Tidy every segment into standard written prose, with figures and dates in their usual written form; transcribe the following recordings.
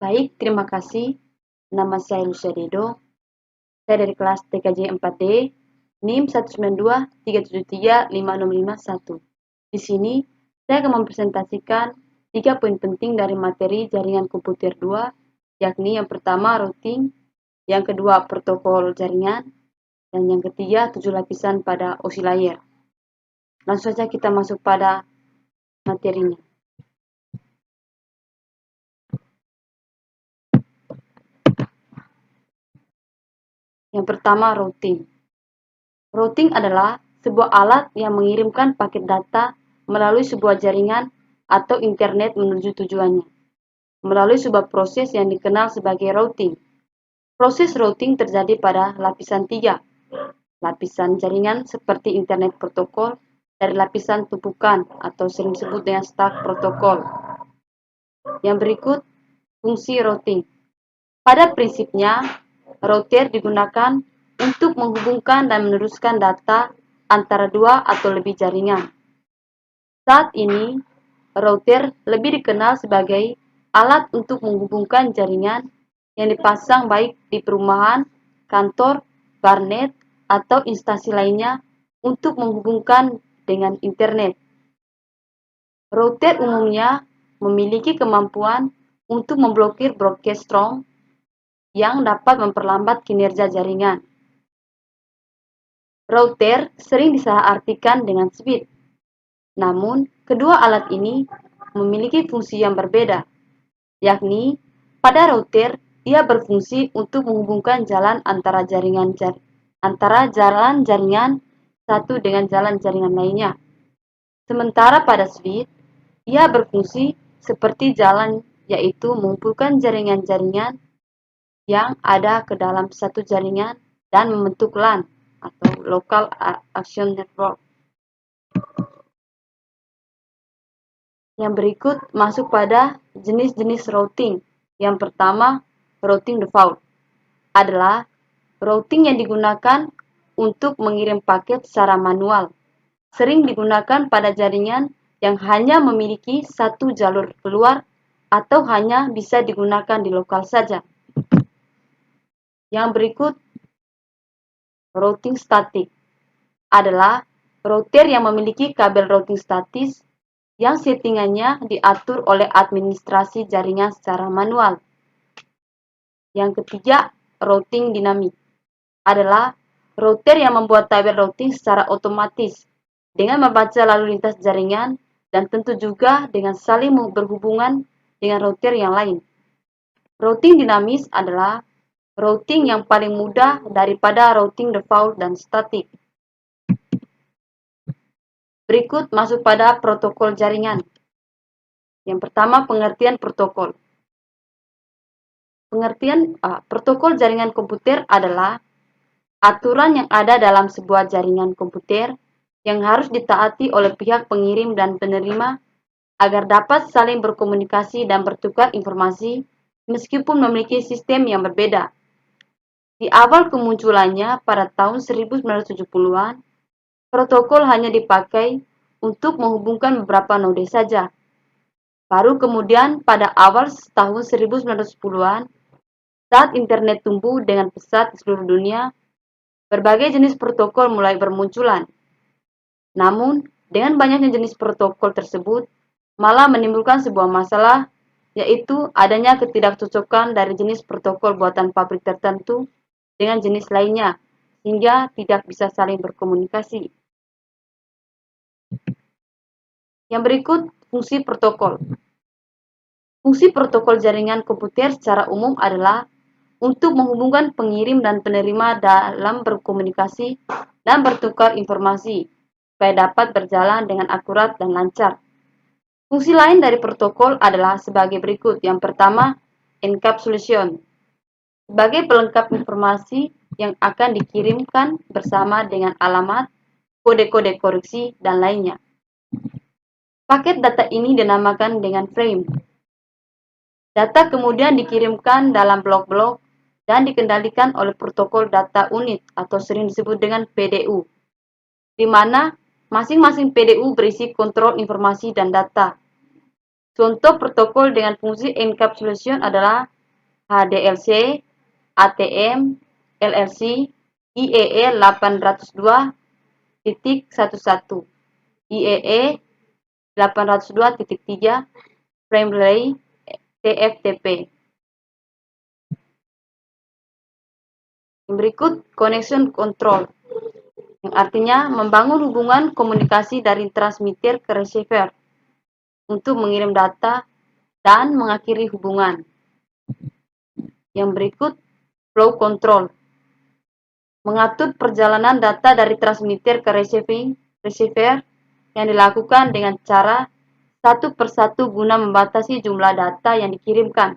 Baik, terima kasih. Nama saya Lucia Dedo. Saya dari kelas TKJ 4D, NIM 192373561. Di sini, saya akan mempresentasikan 3 poin penting dari materi jaringan komputer 2, yakni yang pertama routing, yang kedua protokol jaringan, dan yang ketiga 7 lapisan pada OSI layer. Langsung saja kita masuk pada materinya. Yang pertama, routing. Routing adalah sebuah alat yang mengirimkan paket data melalui sebuah jaringan atau internet menuju tujuannya, melalui sebuah proses yang dikenal sebagai routing. Proses routing terjadi pada lapisan 3, lapisan jaringan seperti internet protokol, dari lapisan tumpukan atau sering disebut dengan stack protokol. Yang berikut, fungsi routing. Pada prinsipnya, router digunakan untuk menghubungkan dan meneruskan data antara dua atau lebih jaringan. Saat ini, router lebih dikenal sebagai alat untuk menghubungkan jaringan yang dipasang baik di perumahan, kantor, warnet, atau instansi lainnya untuk menghubungkan dengan internet. Router umumnya memiliki kemampuan untuk memblokir broadcast strong yang dapat memperlambat kinerja jaringan. Router sering disalahartikan dengan switch. Namun, kedua alat ini memiliki fungsi yang berbeda, yakni pada router ia berfungsi untuk menghubungkan jalan antara jalan jaringan satu dengan jalan jaringan lainnya. Sementara pada switch, ia berfungsi seperti jalan, yaitu mengumpulkan jaringan-jaringan yang ada ke dalam satu jaringan dan membentuk LAN atau Local Action Network. Yang berikut masuk pada jenis-jenis routing. Yang pertama, routing default adalah routing yang digunakan untuk mengirim paket secara manual. Sering digunakan pada jaringan yang hanya memiliki satu jalur keluar atau hanya bisa digunakan di lokal saja. Yang berikut, routing statik adalah router yang memiliki kabel routing statis yang settingannya diatur oleh administrasi jaringan secara manual. Yang ketiga, routing dinamik adalah router yang membuat tabel routing secara otomatis dengan membaca lalu lintas jaringan dan tentu juga dengan saling berhubungan dengan router yang lain. Routing dinamis adalah routing yang paling mudah daripada routing default dan statik. Berikut masuk pada protokol jaringan. Yang pertama, pengertian protokol. Pengertian protokol jaringan komputer adalah aturan yang ada dalam sebuah jaringan komputer yang harus ditaati oleh pihak pengirim dan penerima agar dapat saling berkomunikasi dan bertukar informasi meskipun memiliki sistem yang berbeda. Di awal kemunculannya pada tahun 1970-an, protokol hanya dipakai untuk menghubungkan beberapa node saja. Baru kemudian pada awal tahun 1910-an, saat internet tumbuh dengan pesat di seluruh dunia, berbagai jenis protokol mulai bermunculan. Namun, dengan banyaknya jenis protokol tersebut, malah menimbulkan sebuah masalah, yaitu adanya ketidakcocokan dari jenis protokol buatan pabrik tertentu dengan jenis lainnya, sehingga tidak bisa saling berkomunikasi. Yang berikut, fungsi protokol. Fungsi protokol jaringan komputer secara umum adalah untuk menghubungkan pengirim dan penerima dalam berkomunikasi dan bertukar informasi, supaya dapat berjalan dengan akurat dan lancar. Fungsi lain dari protokol adalah sebagai berikut. Yang pertama, encapsulation. Sebagai pelengkap informasi yang akan dikirimkan bersama dengan alamat, kode-kode koreksi, dan lainnya. Paket data ini dinamakan dengan frame. Data kemudian dikirimkan dalam blok-blok dan dikendalikan oleh protokol data unit atau sering disebut dengan PDU, di mana masing-masing PDU berisi kontrol informasi dan data. Contoh protokol dengan fungsi encapsulation adalah HDLC, ATM, LLC, IEE 802.11, IEE 802.3, Frame Relay, TFTP. Berikut connection control, yang artinya membangun hubungan komunikasi dari transmitter ke receiver untuk mengirim data dan mengakhiri hubungan. Yang berikut flow control, mengatur perjalanan data dari transmitter ke receiver yang dilakukan dengan cara satu persatu guna membatasi jumlah data yang dikirimkan.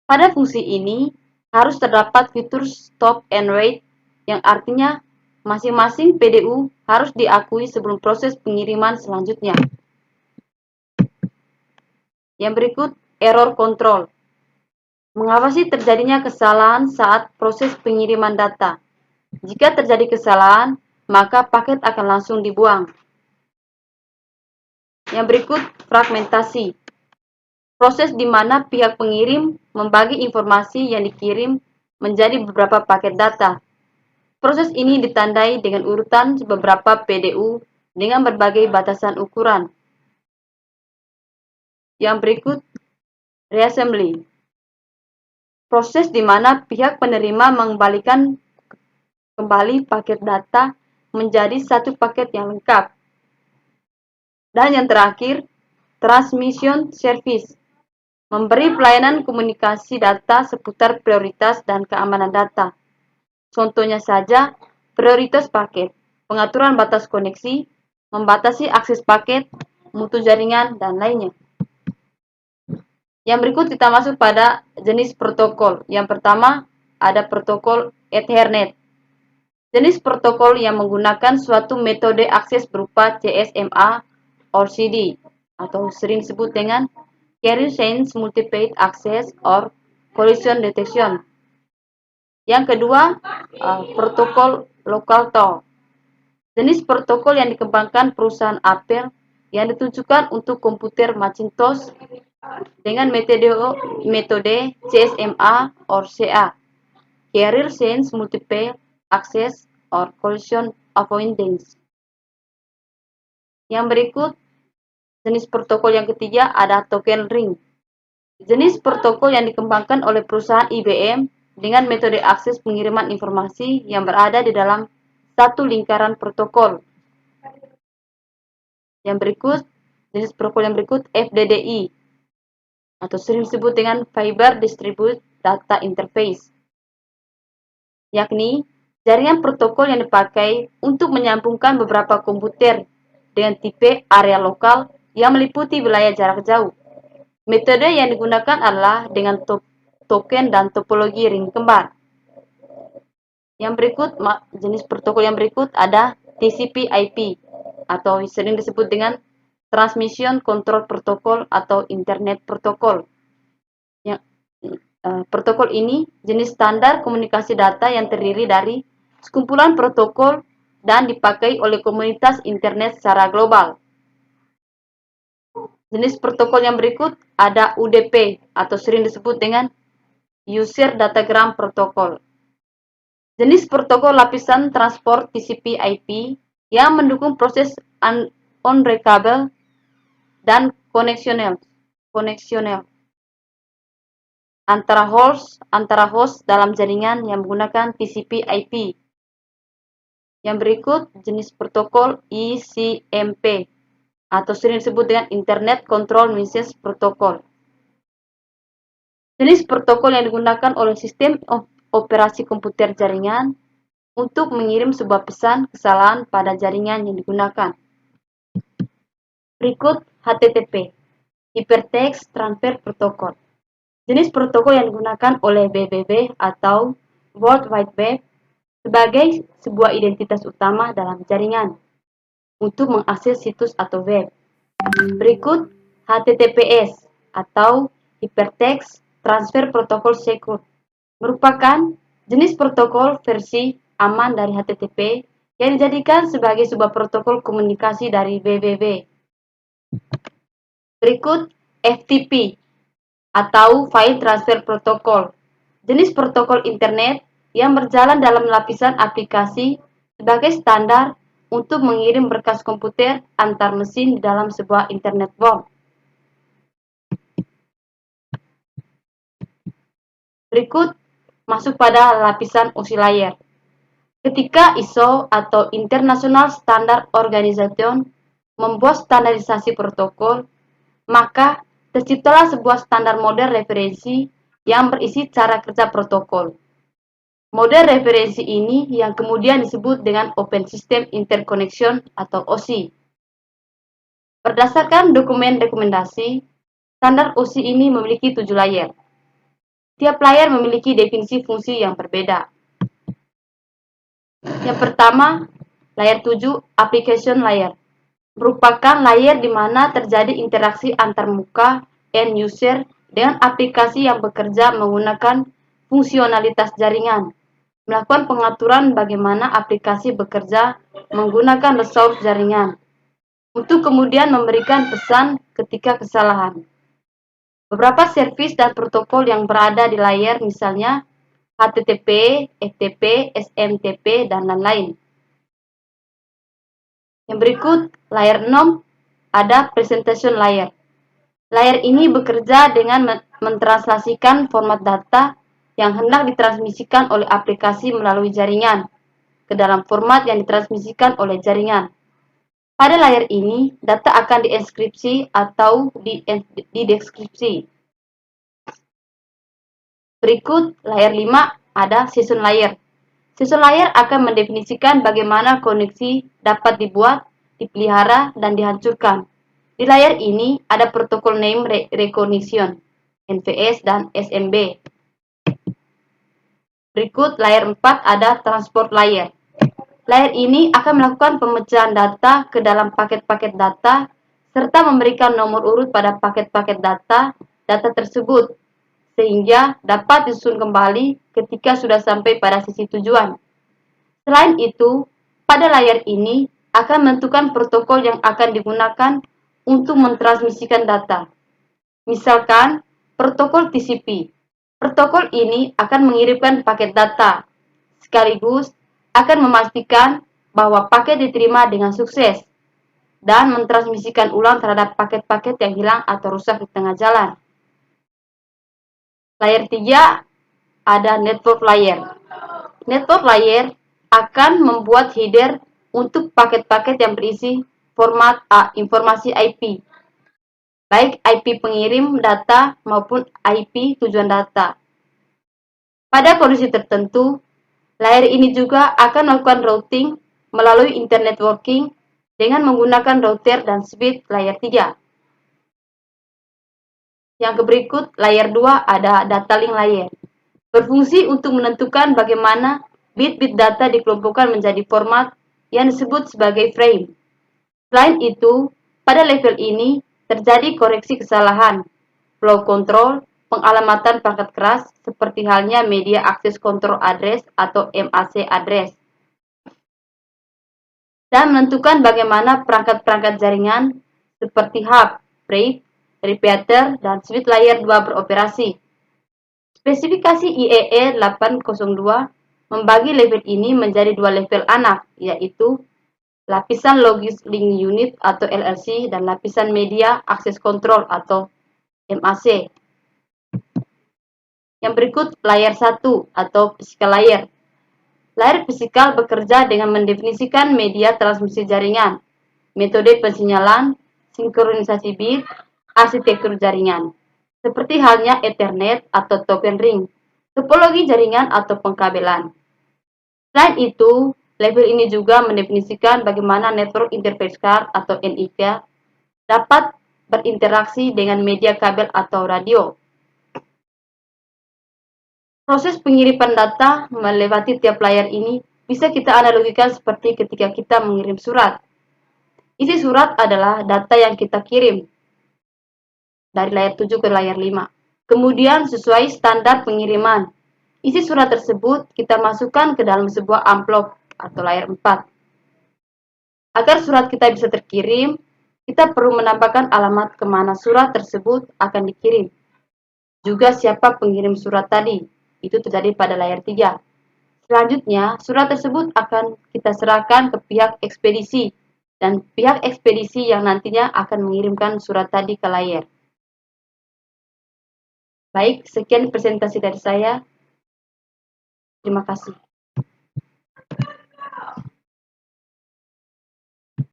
Pada fungsi ini harus terdapat fitur stop and wait, yang artinya masing-masing PDU harus diakui sebelum proses pengiriman selanjutnya. Yang berikut error control, mengawasi terjadinya kesalahan saat proses pengiriman data. Jika terjadi kesalahan, maka paket akan langsung dibuang. Yang berikut fragmentasi, proses di mana pihak pengirim membagi informasi yang dikirim menjadi beberapa paket data. Proses ini ditandai dengan urutan beberapa PDU dengan berbagai batasan ukuran. Yang berikut reassembly, proses di mana pihak penerima mengembalikan kembali paket data menjadi satu paket yang lengkap. Dan yang terakhir, transmission service, memberi pelayanan komunikasi data seputar prioritas dan keamanan data. Contohnya saja, prioritas paket, pengaturan batas koneksi, membatasi akses paket, mutu jaringan, dan lainnya. Yang berikut kita masuk pada jenis protokol. Yang pertama, ada protokol Ethernet. Jenis protokol yang menggunakan suatu metode akses berupa CSMA or CD, atau sering disebut dengan Carrier Sense Multipath Access or Collision Detection. Yang kedua, protokol Local Talk. Jenis protokol yang dikembangkan perusahaan Apple yang ditujukan untuk komputer Macintosh dengan metode CSMA or CA, Carrier Sense Multipath Access or Collision Avoidance. Yang berikut, jenis protokol yang ketiga ada token ring. Jenis protokol yang dikembangkan oleh perusahaan IBM dengan metode akses pengiriman informasi yang berada di dalam satu lingkaran protokol. Yang berikut, jenis protokol yang berikut FDDI, atau sering disebut dengan Fiber Distributed Data Interface, yakni jaringan protokol yang dipakai untuk menyambungkan beberapa komputer dengan tipe area lokal yang meliputi wilayah jarak jauh. Metode yang digunakan adalah dengan token dan topologi ring kembar. Yang berikut, jenis protokol yang berikut ada TCP/IP, atau sering disebut dengan Transmission Control Protocol atau Internet Protocol. Protokol ini jenis standar komunikasi data yang terdiri dari sekumpulan protokol dan dipakai oleh komunitas internet secara global. Jenis protokol yang berikut ada UDP, atau sering disebut dengan User Datagram Protocol. Jenis protokol lapisan transport TCP/IP yang mendukung proses unreachable dan koneksional antara host dalam jaringan yang menggunakan TCP/IP. Yang berikut jenis protokol ICMP, atau sering disebut dengan Internet Control Message Protocol. Jenis protokol yang digunakan oleh sistem operasi komputer jaringan untuk mengirim sebuah pesan kesalahan pada jaringan yang digunakan. Berikut HTTP, Hypertext Transfer Protocol. Jenis protokol yang digunakan oleh WWW atau World Wide Web sebagai sebuah identitas utama dalam jaringan untuk mengakses situs atau web. Berikut HTTPS atau Hypertext Transfer Protocol Secure, merupakan jenis protokol versi aman dari HTTP yang dijadikan sebagai sebuah protokol komunikasi dari WWW. Berikut FTP atau File Transfer Protocol, jenis protokol internet yang berjalan dalam lapisan aplikasi sebagai standar untuk mengirim berkas komputer antar mesin di dalam sebuah internet world. Berikut masuk pada lapisan OSI layer. Ketika ISO atau International Standard Organization membuat standarisasi protokol, maka terciptalah sebuah standar model referensi yang berisi cara kerja protokol. Model referensi ini yang kemudian disebut dengan Open System Interconnection atau OSI. Berdasarkan dokumen rekomendasi, standar OSI ini memiliki 7 layer. Tiap layer memiliki definisi fungsi yang berbeda. Yang pertama, layer 7 Application Layer. Merupakan layer di mana terjadi interaksi antar muka end user dengan aplikasi yang bekerja menggunakan fungsionalitas jaringan, melakukan pengaturan bagaimana aplikasi bekerja menggunakan resource jaringan, untuk kemudian memberikan pesan ketika kesalahan. Beberapa service dan protokol yang berada di layer misalnya HTTP, FTP, SMTP, dan lain-lain. Yang berikut, layer 6 ada presentation layer. Layer ini bekerja dengan mentranslasikan format data yang hendak ditransmisikan oleh aplikasi melalui jaringan ke dalam format yang ditransmisikan oleh jaringan. Pada layer ini, data akan dienkripsi atau dideskripsi. Berikut, layer 5 ada session layer. Session layer akan mendefinisikan bagaimana koneksi dapat dibuat, dipelihara, dan dihancurkan. Di layer ini ada protokol name recognition, NVS, dan SMB. Berikut, layer 4 ada transport layer. Layer ini akan melakukan pemecahan data ke dalam paket-paket data, serta memberikan nomor urut pada paket-paket data tersebut, sehingga dapat disusun kembali ketika sudah sampai pada sisi tujuan. Selain itu, pada layar ini akan menentukan protokol yang akan digunakan untuk mentransmisikan data. Misalkan, protokol TCP. Protokol ini akan mengirimkan paket data, sekaligus akan memastikan bahwa paket diterima dengan sukses, dan mentransmisikan ulang terhadap paket-paket yang hilang atau rusak di tengah jalan. Layer 3 ada network layer. Network layer akan membuat header untuk paket-paket yang berisi format informasi IP, baik IP pengirim data maupun IP tujuan data. Pada kondisi tertentu, layer ini juga akan melakukan routing melalui internet networking dengan menggunakan router dan switch layer 3. Yang berikut, layer 2 ada data link layer. Berfungsi untuk menentukan bagaimana bit-bit data dikelompokkan menjadi format yang disebut sebagai frame. Selain itu, pada level ini terjadi koreksi kesalahan, flow control, pengalamatan perangkat keras seperti halnya Media Access Control Address atau MAC address, dan menentukan bagaimana perangkat-perangkat jaringan seperti hub, RAID, repeater, dan switch layer 2 beroperasi. Spesifikasi IEE 802 membagi level ini menjadi 2 level anak, yaitu lapisan Logis Link Unit atau LLC dan lapisan Media Access Control atau MAC. Yang berikut, layer 1 atau physical layer. Layer fisikal bekerja dengan mendefinisikan media transmisi jaringan, metode pensinyalan, sinkronisasi bit, arsitektur jaringan, seperti halnya Ethernet atau token ring, topologi jaringan atau pengkabelan. Selain itu, level ini juga mendefinisikan bagaimana network interface card atau NIC dapat berinteraksi dengan media kabel atau radio. Proses pengiriman data melewati tiap layer ini bisa kita analogikan seperti ketika kita mengirim surat. Isi surat adalah data yang kita kirim dari layer 7 ke layer 5. Kemudian sesuai standar pengiriman, isi surat tersebut kita masukkan ke dalam sebuah amplop atau layer 4. Agar surat kita bisa terkirim, kita perlu menambahkan alamat kemana surat tersebut akan dikirim. Juga siapa pengirim surat tadi, itu terjadi pada layar 3. Selanjutnya, surat tersebut akan kita serahkan ke pihak ekspedisi, dan pihak ekspedisi yang nantinya akan mengirimkan surat tadi ke layar. Baik, sekian presentasi dari saya. Terima kasih.